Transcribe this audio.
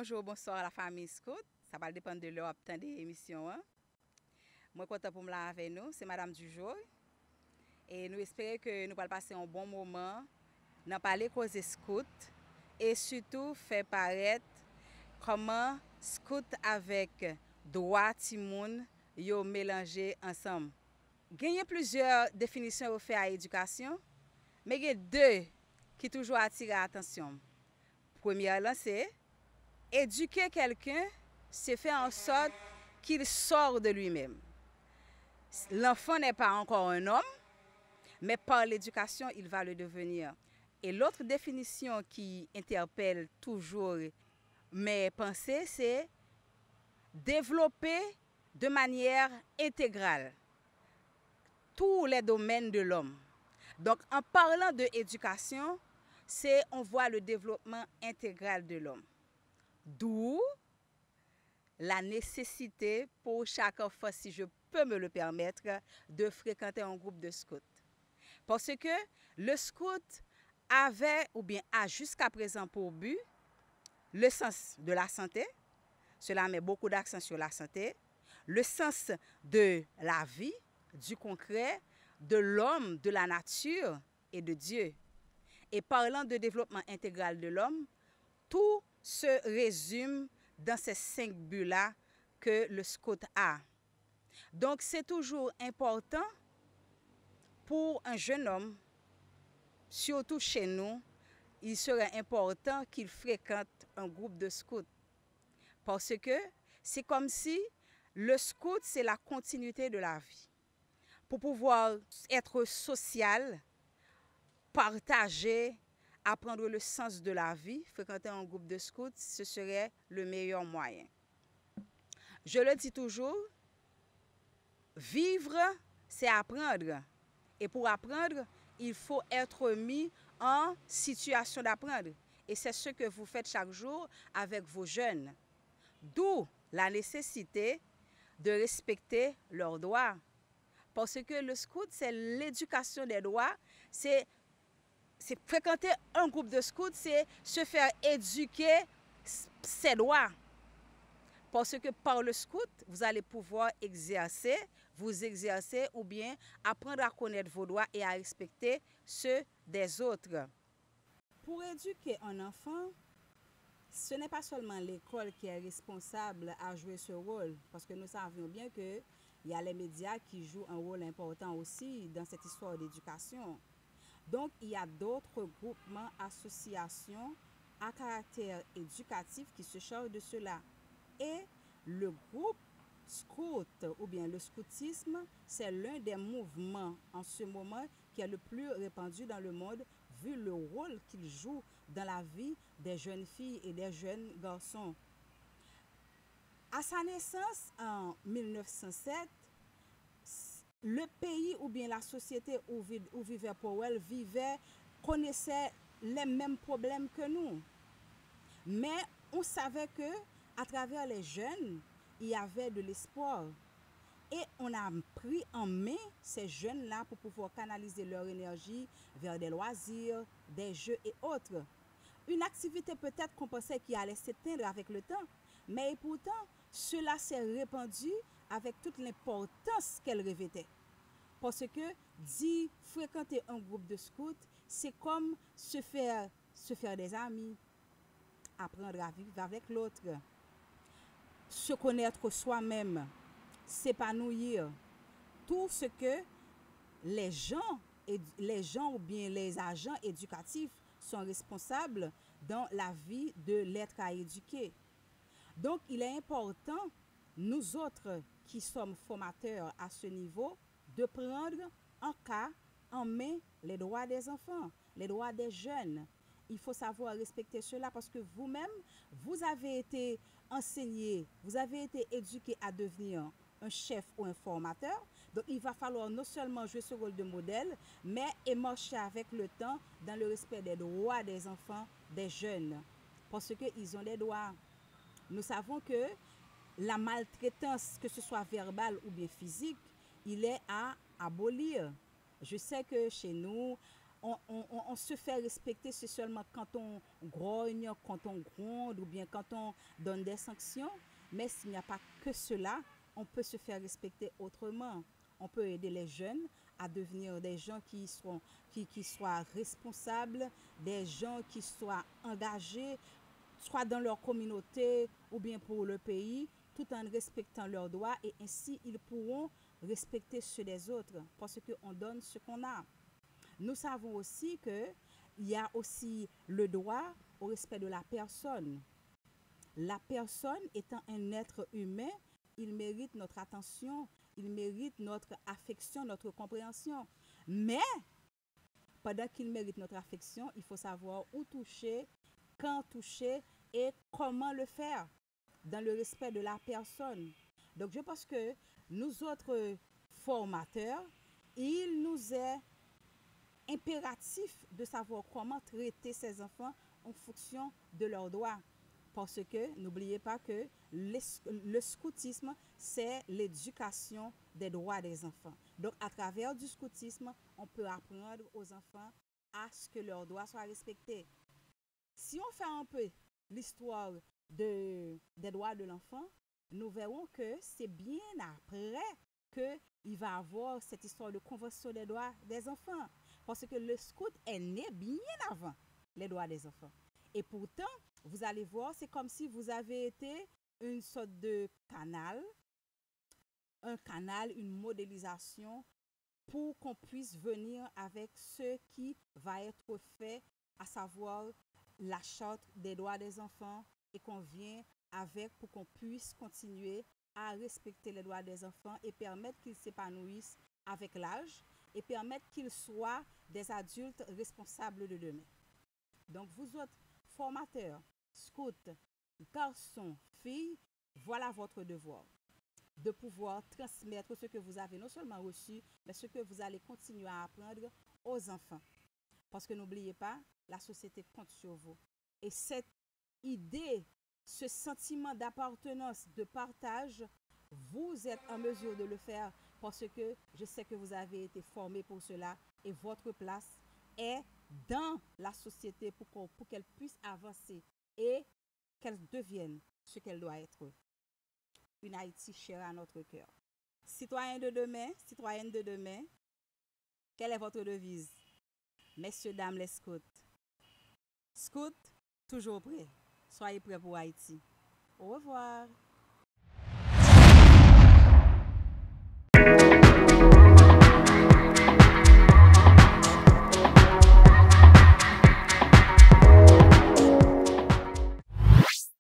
Bonjour, bonsoir à la famille Scout. Ça va dépendre de l'heure des émissions. Moi, content pour me la avec nous, c'est Madame Dujour. Et nous espérons que nous allons passer un bon moment dans parler cause Scout et surtout faire paraître comment Scout avec droit timoun yo mélangé ensemble. Il y a plusieurs définitions offertes à l'éducation, mais il y a deux qui toujours attirent l'attention. Première, c'est éduquer quelqu'un, c'est faire en sorte qu'il sort de lui-même. L'enfant n'est pas encore un homme, mais par l'éducation, il va le devenir. Et l'autre définition qui interpelle toujours mes pensées, c'est développer de manière intégrale tous les domaines de l'homme. Donc, en parlant de éducation, on voit le développement intégral de l'homme. D'où la nécessité pour chaque enfant, si je peux me le permettre, de fréquenter un groupe de scouts. Parce que le scout avait, ou bien a jusqu'à présent pour but, le sens de la santé, cela met beaucoup d'accent sur la santé, le sens de la vie, du concret, de l'homme, de la nature et de Dieu. Et parlant de développement intégral de l'homme, tout se résume dans ces 5 buts-là que le scout a. Donc, c'est toujours important pour un jeune homme, surtout chez nous, il serait important qu'il fréquente un groupe de scouts. Parce que c'est comme si le scout, c'est la continuité de la vie. Pour pouvoir être social, partager, apprendre le sens de la vie, fréquenter un groupe de scouts, ce serait le meilleur moyen. Je le dis toujours, vivre, c'est apprendre. Et pour apprendre, il faut être mis en situation d'apprendre. Et c'est ce que vous faites chaque jour avec vos jeunes. D'où la nécessité de respecter leurs droits. Parce que le scout, c'est l'éducation des droits, c'est fréquenter un groupe de scouts, c'est se faire éduquer ses droits. Parce que par le scout, vous allez pouvoir vous exercer ou bien apprendre à connaître vos droits et à respecter ceux des autres. Pour éduquer un enfant, ce n'est pas seulement l'école qui est responsable à jouer ce rôle, parce que nous savons bien qu'il y a les médias qui jouent un rôle important aussi dans cette histoire d'éducation. Donc, il y a d'autres groupements, associations à caractère éducatif qui se chargent de cela. Et le groupe scout ou bien le scoutisme, c'est l'un des mouvements en ce moment qui est le plus répandu dans le monde, vu le rôle qu'il joue dans la vie des jeunes filles et des jeunes garçons. À sa naissance en 1907, le pays ou bien la société où vivait Powell connaissait les mêmes problèmes que nous. Mais on savait que à travers les jeunes, il y avait de l'espoir. Et on a pris en main ces jeunes-là pour pouvoir canaliser leur énergie vers des loisirs, des jeux et autres. Une activité peut-être qu'on pensait qui allait s'éteindre avec le temps, mais pourtant, cela s'est répandu avec toute l'importance qu'elle revêtait. Parce que fréquenter un groupe de scouts, c'est comme se faire des amis, apprendre à vivre avec l'autre, se connaître soi-même, s'épanouir. Tout ce que les gens ou bien les agents éducatifs sont responsables dans la vie de l'être à éduquer. Donc, il est important, nous autres qui sommes formateurs à ce niveau, de prendre en main les droits des enfants, les droits des jeunes. Il faut savoir respecter cela parce que vous-même, vous avez été enseigné, vous avez été éduqué à devenir un chef ou un formateur. Donc, il va falloir non seulement jouer ce rôle de modèle, mais marcher avec le temps dans le respect des droits des enfants, des jeunes, parce qu'ils ont des droits. Nous savons que la maltraitance, que ce soit verbale ou bien physique, il est à abolir. Je sais que chez nous, on se fait respecter, c'est seulement quand on grogne, quand on gronde ou bien quand on donne des sanctions. Mais s'il n'y a pas que cela, on peut se faire respecter autrement. On peut aider les jeunes à devenir des gens qui soient responsables, des gens qui soient engagés, soit dans leur communauté ou bien pour le pays, tout en respectant leurs droits et ainsi ils pourront respecter ceux des autres parce qu'on donne ce qu'on a. Nous savons aussi qu'il y a aussi le droit au respect de la personne. La personne étant un être humain, il mérite notre attention, il mérite notre affection, notre compréhension. Mais pendant qu'il mérite notre affection, il faut savoir où toucher, quand toucher et comment le faire dans le respect de la personne. Donc je pense que nous autres formateurs, il nous est impératif de savoir comment traiter ces enfants en fonction de leurs droits. Parce que n'oubliez pas que le scoutisme, c'est l'éducation des droits des enfants. Donc, à travers du scoutisme, on peut apprendre aux enfants à ce que leurs droits soient respectés. Si on fait un peu l'histoire des droits de l'enfant, nous verrons que c'est bien après qu'il va avoir cette histoire de convention des droits des enfants. Parce que le scout est né bien avant les droits des enfants. Et pourtant, vous allez voir, c'est comme si vous avez été une sorte de canal, un canal, une modélisation pour qu'on puisse venir avec ce qui va être fait, à savoir la charte des droits des enfants et qu'on vient avec pour qu'on puisse continuer à respecter les droits des enfants et permettre qu'ils s'épanouissent avec l'âge et permettre qu'ils soient des adultes responsables de demain. Donc vous autres formateurs, scouts, garçons, filles, voilà votre devoir de pouvoir transmettre ce que vous avez non seulement reçu, mais ce que vous allez continuer à apprendre aux enfants. Parce que n'oubliez pas, la société compte sur vous. Et cette idée, ce sentiment d'appartenance, de partage, vous êtes en mesure de le faire parce que je sais que vous avez été formé pour cela et votre place est dans la société pour qu'elle puisse avancer et qu'elle devienne ce qu'elle doit être. Une Haïti chère à notre cœur. Citoyens de demain, citoyennes de demain, quelle est votre devise? Messieurs, dames, les scouts. Scouts, toujours prêts. Soyez prêts pour Haïti. Au revoir.